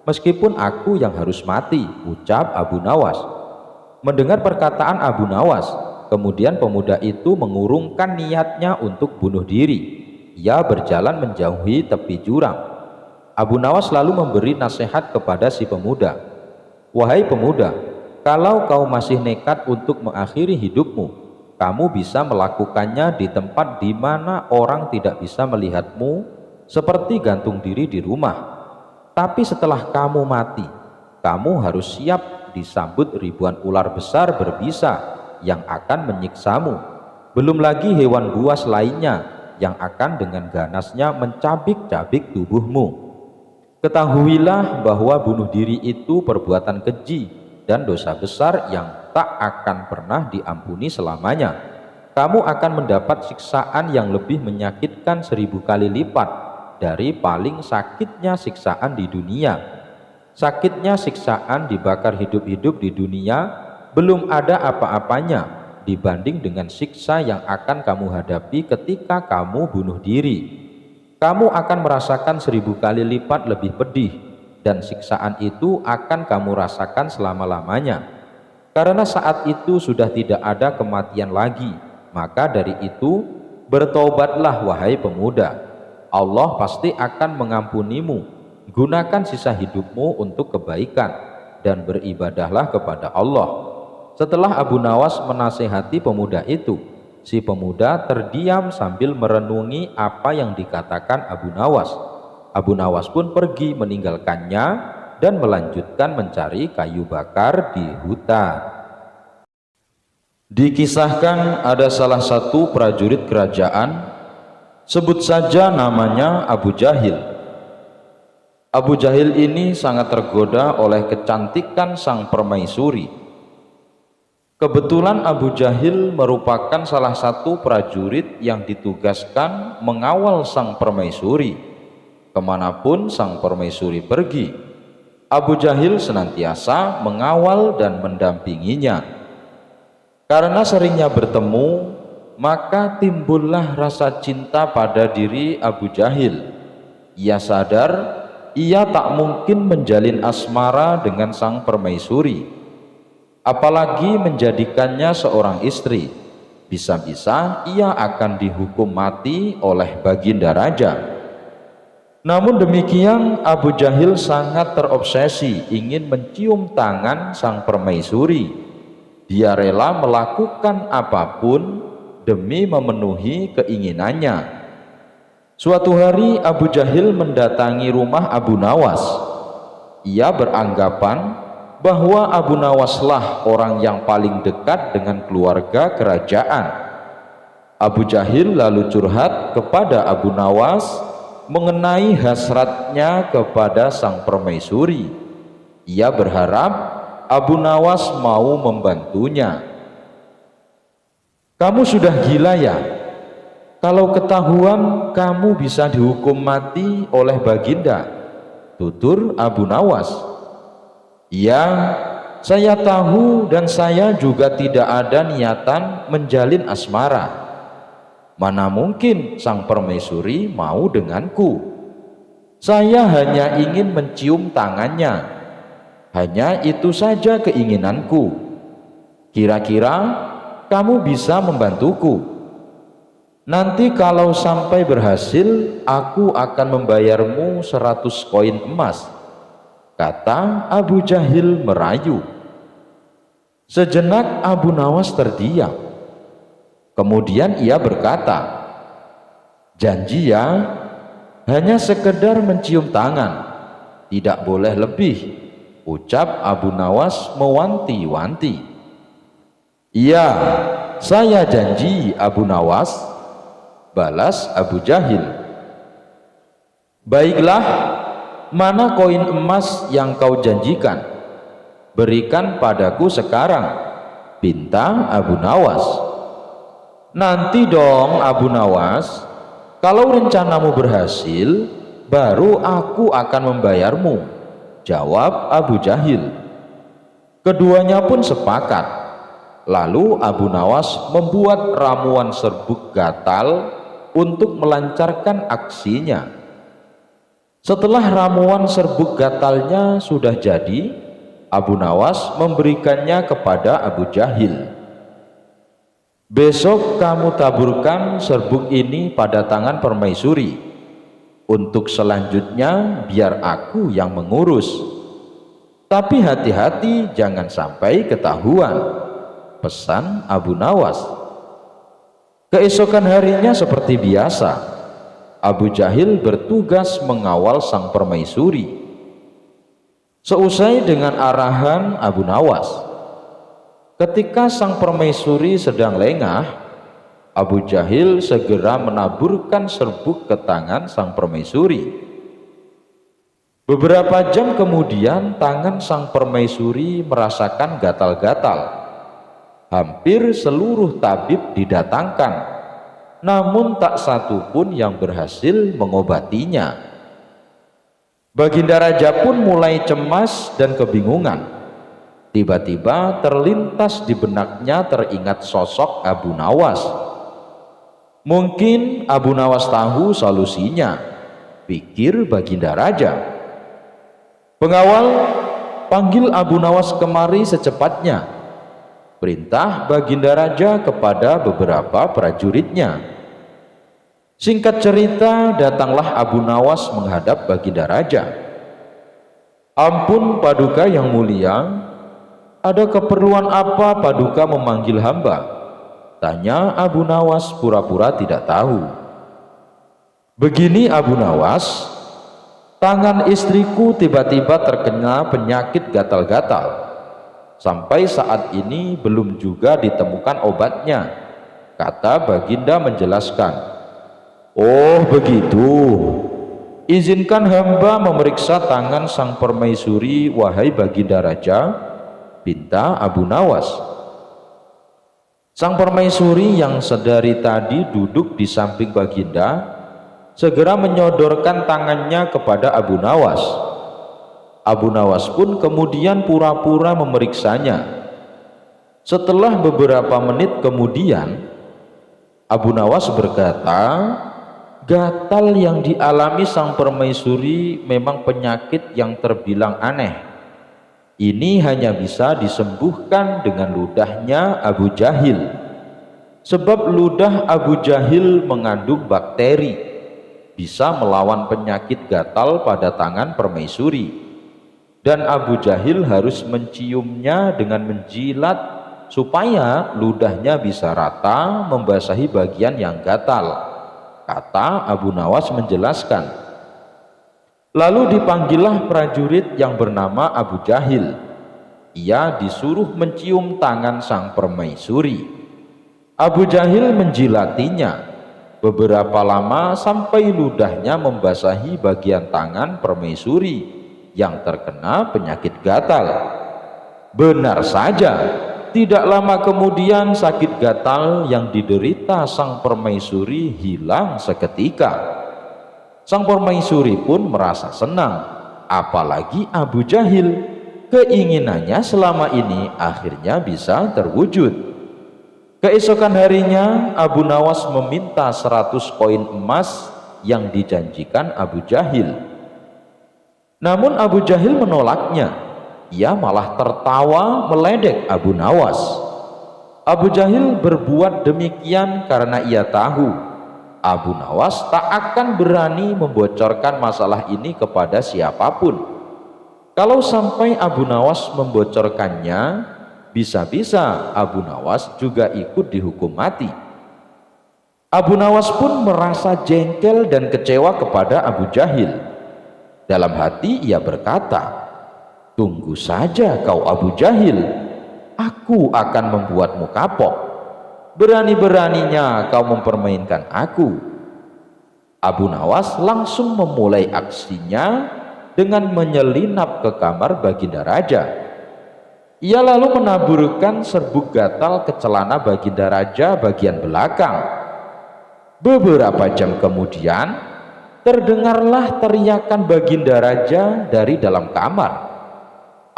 meskipun aku yang harus mati," ucap Abu Nawas. Mendengar perkataan Abu Nawas, kemudian pemuda itu mengurungkan niatnya untuk bunuh diri. Ia berjalan menjauhi tepi jurang. Abu Nawas lalu memberi nasihat kepada si pemuda, "Wahai pemuda, kalau kau masih nekat untuk mengakhiri hidupmu, kamu bisa melakukannya di tempat di mana orang tidak bisa melihatmu seperti gantung diri di rumah. Tapi setelah kamu mati, kamu harus siap disambut ribuan ular besar berbisa yang akan menyiksamu. Belum lagi hewan buas lainnya yang akan dengan ganasnya mencabik-cabik tubuhmu. Ketahuilah bahwa bunuh diri itu perbuatan keji dan dosa besar yang tak akan pernah diampuni selamanya. Kamu akan mendapat siksaan yang lebih menyakitkan 1000 kali lipat dari paling sakitnya siksaan di dunia. Sakitnya siksaan dibakar hidup-hidup di dunia belum ada apa-apanya dibanding dengan siksa yang akan kamu hadapi ketika kamu bunuh diri. Kamu akan merasakan 1000 kali lipat lebih pedih, dan siksaan itu akan kamu rasakan selama-lamanya. Karena saat itu sudah tidak ada kematian lagi, maka dari itu bertobatlah wahai pemuda. Allah pasti akan mengampunimu. Gunakan sisa hidupmu untuk kebaikan dan beribadahlah kepada Allah. Setelah Abu Nawas menasehati pemuda itu, si pemuda terdiam sambil merenungi apa yang dikatakan Abu Nawas. Abu Nawas pun pergi meninggalkannya dan melanjutkan mencari kayu bakar di hutan. Dikisahkan ada salah satu prajurit kerajaan, sebut saja namanya Abu Jahil. Abu Jahil ini sangat tergoda oleh kecantikan sang permaisuri. Kebetulan Abu Jahil merupakan salah satu prajurit yang ditugaskan mengawal sang permaisuri. Kemanapun sang permaisuri pergi, Abu Jahil senantiasa mengawal dan mendampinginya. Karena seringnya bertemu, maka timbullah rasa cinta pada diri Abu Jahil. Ia sadar ia tak mungkin menjalin asmara dengan sang permaisuri, apalagi menjadikannya seorang istri. Bisa-bisa ia akan dihukum mati oleh Baginda Raja. Namun demikian, Abu Jahil sangat terobsesi ingin mencium tangan sang permaisuri. Dia rela melakukan apapun demi memenuhi keinginannya. Suatu hari Abu Jahil mendatangi rumah Abu Nawas. Ia beranggapan bahwa Abu Nawaslah orang yang paling dekat dengan keluarga kerajaan. Abu Jahil lalu curhat kepada Abu Nawas mengenai hasratnya kepada sang permaisuri. Ia berharap Abu Nawas mau membantunya. "Kamu sudah gila ya? Kalau ketahuan kamu bisa dihukum mati oleh Baginda," tutur Abu Nawas. "Ya, saya tahu dan saya juga tidak ada niatan menjalin asmara. Mana mungkin sang permaisuri mau denganku. Saya hanya ingin mencium tangannya. Hanya itu saja keinginanku. Kira-kira kamu bisa membantuku? Nanti kalau sampai berhasil, aku akan membayarmu 100 koin emas," kata Abu Jahil merayu. Sejenak Abu Nawas terdiam. Kemudian ia berkata, "Janji ya, hanya sekedar mencium tangan, tidak boleh lebih," ucap Abu Nawas mewanti-wanti. "Iya, saya janji Abu Nawas," balas Abu Jahil. "Baiklah, mana koin emas yang kau janjikan? Berikan padaku sekarang," pinta Abu Nawas. "Nanti dong Abu Nawas, kalau rencanamu berhasil, baru aku akan membayarmu," jawab Abu Jahil. Keduanya pun sepakat. Lalu Abu Nawas membuat ramuan serbuk gatal untuk melancarkan aksinya. Setelah ramuan serbuk gatalnya sudah jadi, Abu Nawas memberikannya kepada Abu Jahil. "Besok kamu taburkan serbuk ini pada tangan permaisuri. Untuk selanjutnya biar aku yang mengurus. Tapi hati-hati jangan sampai ketahuan," pesan Abu Nawas. Keesokan harinya seperti biasa, Abu Jahil bertugas mengawal sang permaisuri. Seusai dengan arahan Abu Nawas, ketika sang permaisuri sedang lengah, Abu Jahil segera menaburkan serbuk ke tangan sang permaisuri. Beberapa jam kemudian tangan sang permaisuri merasakan gatal-gatal. Hampir seluruh tabib didatangkan, namun tak satu pun yang berhasil mengobatinya. Baginda Raja pun mulai cemas dan kebingungan. Tiba-tiba terlintas di benaknya teringat sosok Abu Nawas. Mungkin Abu Nawas tahu solusinya, pikir Baginda Raja. Pengawal, panggil Abu Nawas kemari secepatnya. Perintah Baginda Raja kepada beberapa prajuritnya. Singkat cerita, datanglah Abu Nawas menghadap Baginda Raja. Ampun Paduka yang mulia, ada keperluan apa Paduka memanggil hamba? Tanya Abu Nawas pura-pura tidak tahu. Begini Abu Nawas, tangan istriku tiba-tiba terkena penyakit gatal-gatal. Sampai saat ini belum juga ditemukan obatnya, kata Baginda menjelaskan. Oh begitu, izinkan hamba memeriksa tangan sang permaisuri wahai Baginda Raja, pinta Abu Nawas. Sang permaisuri yang sedari tadi duduk di samping Baginda segera menyodorkan tangannya kepada Abu Nawas. Abu Nawas pun kemudian pura-pura memeriksanya. Setelah beberapa menit kemudian, Abu Nawas berkata, gatal yang dialami sang permaisuri memang penyakit yang terbilang aneh. Ini hanya bisa disembuhkan dengan ludahnya Abu Jahil. Sebab ludah Abu Jahil mengandung bakteri, bisa melawan penyakit gatal pada tangan permaisuri. Dan Abu Jahil harus menciumnya dengan menjilat supaya ludahnya bisa rata membasahi bagian yang gatal, kata Abu Nawas menjelaskan. Lalu dipanggillah prajurit yang bernama Abu Jahil. Ia disuruh mencium tangan sang permaisuri. Abu Jahil menjilatinya beberapa lama sampai ludahnya membasahi bagian tangan permaisuri yang terkena penyakit gatal. Benar saja, tidak lama kemudian sakit gatal yang diderita sang permaisuri hilang seketika. Sang permaisuri pun merasa senang, apalagi Abu Jahil. Keinginannya selama ini akhirnya bisa terwujud. Keesokan harinya Abu Nawas meminta 100 koin emas yang dijanjikan Abu Jahil. Namun Abu Jahil menolaknya. Ia malah tertawa meledek Abu Nawas. Abu Jahil berbuat demikian karena ia tahu Abu Nawas tak akan berani membocorkan masalah ini kepada siapapun. Kalau sampai Abu Nawas membocorkannya, bisa-bisa Abu Nawas juga ikut dihukum mati. Abu Nawas pun merasa jengkel dan kecewa kepada Abu Jahil. Dalam hati ia berkata, tunggu saja kau Abu Jahil, aku akan membuatmu kapok. Berani-beraninya kau mempermainkan aku. Abu Nawas langsung memulai aksinya dengan menyelinap ke kamar Baginda Raja. Ia lalu menaburkan serbuk gatal ke celana Baginda Raja bagian belakang. Beberapa jam kemudian, terdengarlah teriakan Baginda Raja dari dalam kamar.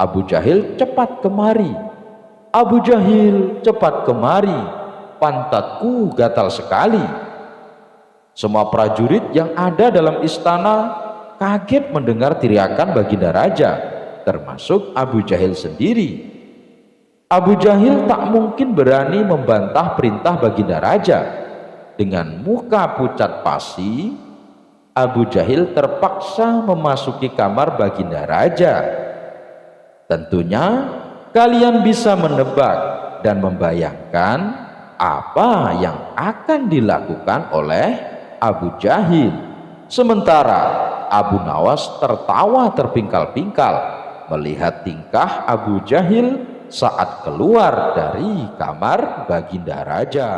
Abu Jahil cepat kemari. Abu Jahil cepat kemari. Pantatku gatal sekali. Semua prajurit yang ada dalam istana kaget mendengar teriakan Baginda Raja, termasuk Abu Jahil sendiri. Abu Jahil tak mungkin berani membantah perintah Baginda Raja. Dengan muka pucat pasi, Abu Jahil terpaksa memasuki kamar Baginda Raja. Tentunya kalian bisa menebak dan membayangkan apa yang akan dilakukan oleh Abu Jahil. Sementara Abu Nawas tertawa terpingkal-pingkal melihat tingkah Abu Jahil saat keluar dari kamar Baginda Raja.